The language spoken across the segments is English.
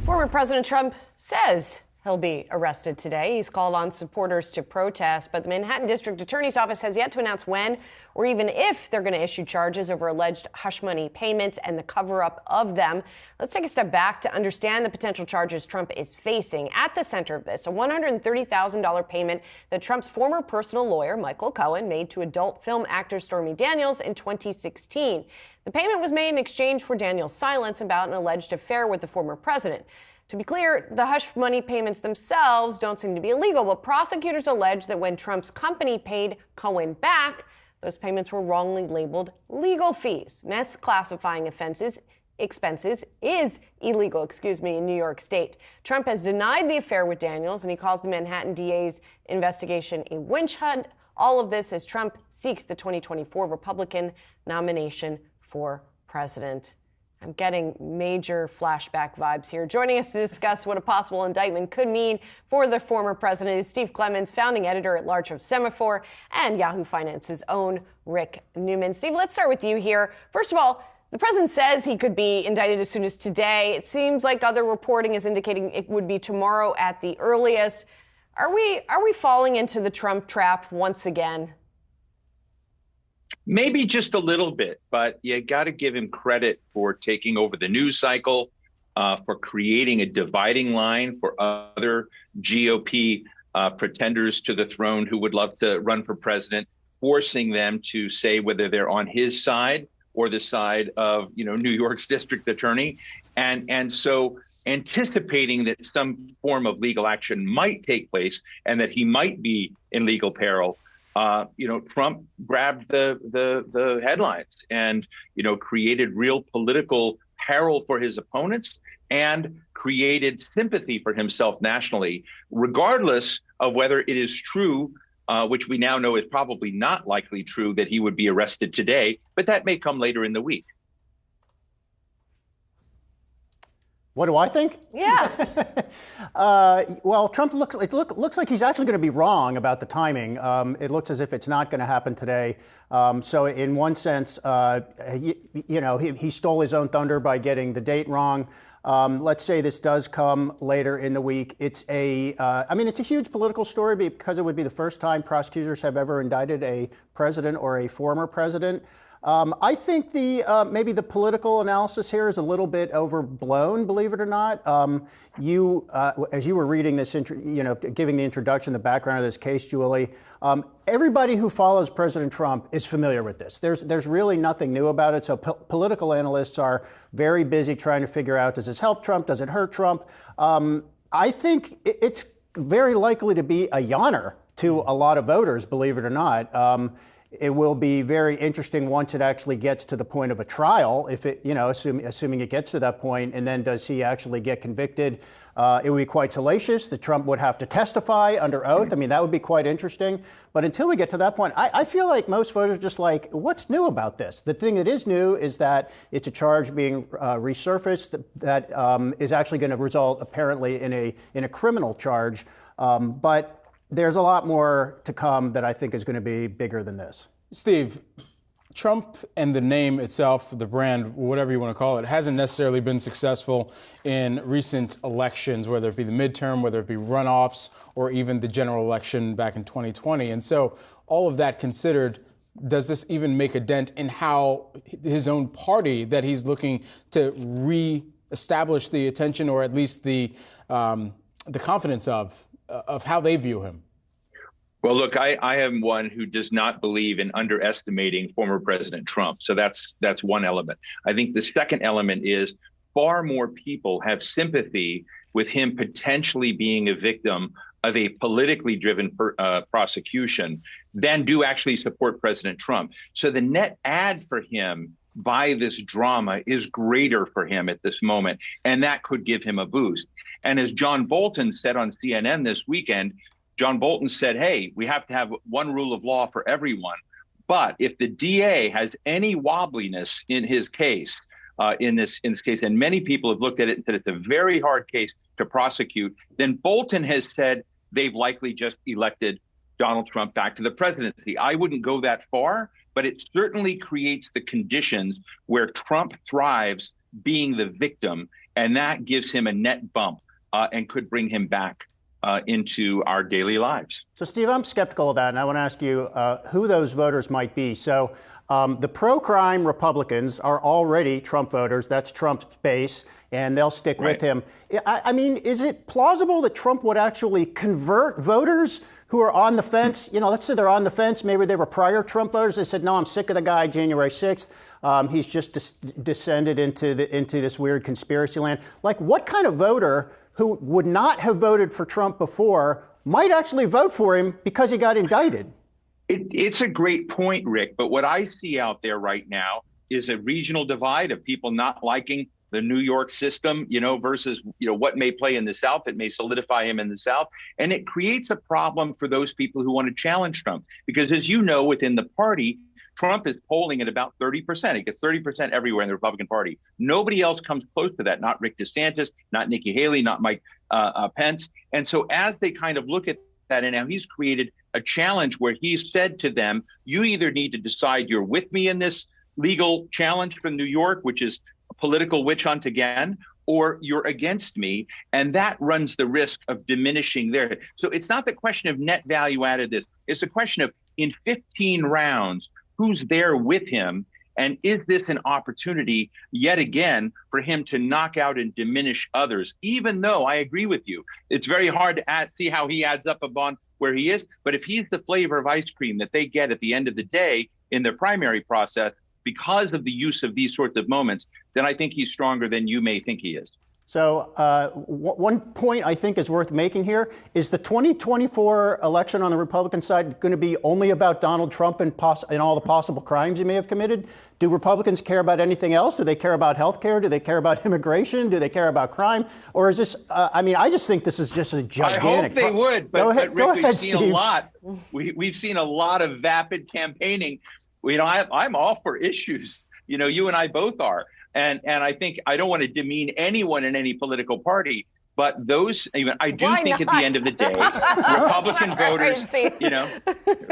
Former President Trump says he'll be arrested today. He's called on supporters to protest, but the Manhattan District Attorney's Office has yet to announce when or even if they're going to issue charges over alleged hush money payments and the cover-up of them. Let's take a step back to understand the potential charges Trump is facing. At the center of this, a $130,000 payment that Trump's former personal lawyer, Michael Cohen, made to adult film actor Stormy Daniels in 2016. The payment was made in exchange for Daniels' silence about an alleged affair with the former president. To be clear, the hush money payments themselves don't seem to be illegal, but prosecutors allege that when Trump's company paid Cohen back, those payments were wrongly labeled legal fees. Misclassifying expenses is illegal, in New York State. Trump has denied the affair with Daniels, and he calls the Manhattan DA's investigation a witch hunt. All of this as Trump seeks the 2024 Republican nomination for president. I'm getting major flashback vibes here. Joining us to discuss what a possible indictment could mean for the former president is Steve Clemons, founding editor-at-large of Semaphore, and Yahoo Finance's own Rick Newman. Steve, let's start with you here. First of all, the president says he could be indicted as soon as today. It seems like other reporting is indicating it would be tomorrow at the earliest. Are we falling into the Trump trap once again? Maybe just a little bit, but you got to give him credit for taking over the news cycle, for creating a dividing line for other GOP pretenders to the throne who would love to run for president, forcing them to say whether they're on his side or the side of, New York's district attorney. And so anticipating that some form of legal action might take place and that he might be in legal peril. Trump grabbed the headlines and, created real political peril for his opponents and created sympathy for himself nationally, regardless of whether it is true, which we now know is probably not likely true, that he would be arrested today. But that may come later in the week. What do I think? Yeah. Well, Trump looks like he's actually going to be wrong about the timing. It looks as if it's not going to happen today. So in one sense, he stole his own thunder by getting the date wrong. Let's say this does come later in the week. It's a huge political story because it would be the first time prosecutors have ever indicted a president or a former president. I think maybe the political analysis here is a little bit overblown, believe it or not. As you were reading this, giving the introduction, the background of this case, Julie, everybody who follows President Trump is familiar with this. There's really nothing new about it. So political analysts are very busy trying to figure out, does this help Trump? Does it hurt Trump? I think it's very likely to be a yawner to a lot of voters, believe it or not. It will be very interesting once it actually gets to the point of a trial, if it, assuming it gets to that point, and then does he actually get convicted? It would be quite salacious that Trump would have to testify under oath. I mean, that would be quite interesting. But until we get to that point, I feel like most voters are just like, what's new about this? The thing that is new is that it's a charge being resurfaced that is actually going to result apparently in a criminal charge. But there's a lot more to come that I think is going to be bigger than this. Steve, Trump and the name itself, the brand, whatever you want to call it, hasn't necessarily been successful in recent elections, whether it be the midterm, whether it be runoffs, or even the general election back in 2020. And so all of that considered, does this even make a dent in how his own party that he's looking to re-establish the attention, or at least the confidence of how they view him? Well, look, I am one who does not believe in underestimating former President Trump. So that's one element. I think the second element is far more people have sympathy with him potentially being a victim of a politically driven prosecution than do actually support President Trump. So the net ad for him by this drama is greater for him at this moment, and that could give him a boost. And as John Bolton said on CNN this weekend, John Bolton said, hey, we have to have one rule of law for everyone. But if the DA has any wobbliness in his case, in this case, and many people have looked at it and said it's a very hard case to prosecute, then Bolton has said they've likely just elected Donald Trump back to the presidency. I wouldn't go that far, but it certainly creates the conditions where Trump thrives being the victim. And that gives him a net bump and could bring him back into our daily lives. So, Steve, I'm skeptical of that, and I want to ask you who those voters might be. So the pro-crime Republicans are already Trump voters. That's Trump's base, and they'll stick with him. I mean, is it plausible that Trump would actually convert voters who are on the fence? You know, let's say they're on the fence. Maybe they were prior Trump voters. They said, no, I'm sick of the guy January 6th. He's just descended into this weird conspiracy land. Like, what kind of voter who would not have voted for Trump before might actually vote for him because he got indicted? It's a great point, Rick. But what I see out there right now is a regional divide of people not liking the New York system, versus, what may play in the South. It may solidify him in the South. And it creates a problem for those people who want to challenge Trump. Because as you know, within the party, Trump is polling at about 30%. He gets 30% everywhere in the Republican Party. Nobody else comes close to that. Not Rick DeSantis, not Nikki Haley, not Mike Pence. And so as they kind of look at that, and now he's created a challenge where he's said to them, you either need to decide you're with me in this legal challenge from New York, which is a political witch hunt again, or you're against me. And that runs the risk of diminishing their. So it's not the question of net value added this. It's a question of in 15 rounds, who's there with him? And is this an opportunity yet again for him to knock out and diminish others? Even though I agree with you, it's very hard to see how he adds up upon where he is. But if he's the flavor of ice cream that they get at the end of the day in their primary process because of the use of these sorts of moments, then I think he's stronger than you may think he is. So one point I think is worth making here is the 2024 election on the Republican side going to be only about Donald Trump and all the possible crimes he may have committed? Do Republicans care about anything else? Do they care about health care? Do they care about immigration? Do they care about crime? Or is this, I just think this is just a gigantic. I hope they would, but Rick, we've seen Steve. a lot. We've seen a lot of vapid campaigning. I'm all for issues. You and I both are. And I think I don't want to demean anyone in any political party, but I do think at the end of the day, Republican voters,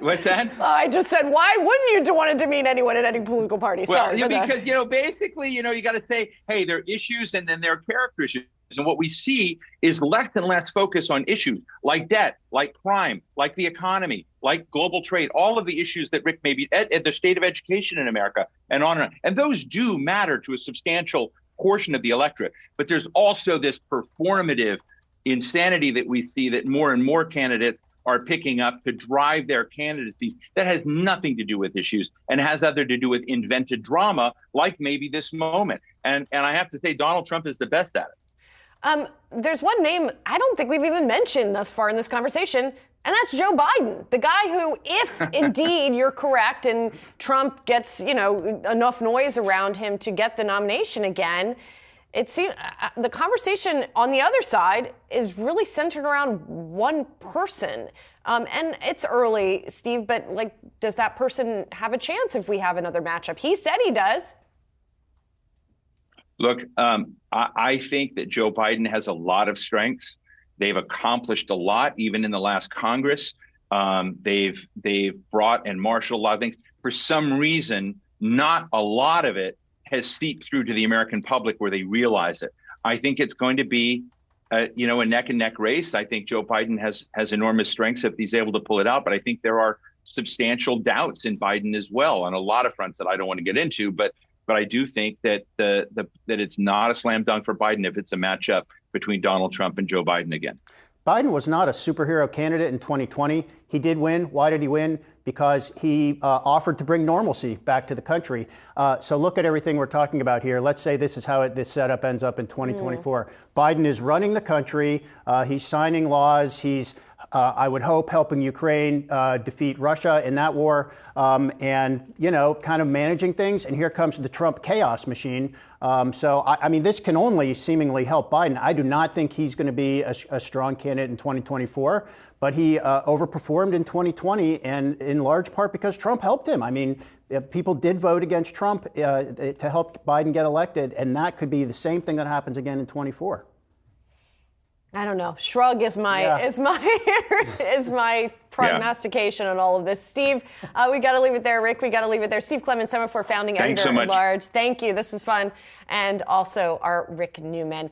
what's that? I just said, why wouldn't you want to demean anyone in any political party? Well, because, basically, you got to say, hey, there are issues and then there are character issues. And what we see is less and less focus on issues like debt, like crime, like the economy, like global trade, all of the issues that Rick maybe at the state of education in America and on and on. And those do matter to a substantial portion of the electorate. But there's also this performative insanity that we see that more and more candidates are picking up to drive their candidacies that has nothing to do with issues and has other to do with invented drama, like maybe this moment. And I have to say, Donald Trump is the best at it. There's one name I don't think we've even mentioned thus far in this conversation, and that's Joe Biden, the guy who, if indeed you're correct and Trump gets, enough noise around him to get the nomination again, it seems the conversation on the other side is really centered around one person. And it's early, Steve, but does that person have a chance if we have another matchup? He said he does. Look, I think that Joe Biden has a lot of strengths. They've accomplished a lot, even in the last Congress. They've brought and marshaled a lot of things. For some reason, not a lot of it has seeped through to the American public where they realize it. I think it's going to be, a neck and neck race. I think Joe Biden has enormous strengths if he's able to pull it out. But I think there are substantial doubts in Biden as well on a lot of fronts that I don't want to get into. But I do think that that it's not a slam dunk for Biden if it's a matchup between Donald Trump and Joe Biden again. Biden was not a superhero candidate in 2020. He did win. Why did he win? Because he offered to bring normalcy back to the country. So look at everything we're talking about here. Let's say this is how this setup ends up in 2024. Biden is running the country. He's signing laws. He's I would hope helping Ukraine defeat Russia in that war, and kind of managing things. And here comes the Trump chaos machine. So I mean, this can only seemingly help Biden. I do not think he's going to be a strong candidate in 2024, but he overperformed in 2020, and in large part because Trump helped him. I mean, people did vote against Trump to help Biden get elected, and that could be the same thing that happens again in 24. I don't know. Shrug is my is my prognostication on all of this. Steve, we got to leave it there. Rick, we got to leave it there. Steve Clements, Semaphore founding editor at large. Thank you. This was fun. And also our Rick Newman.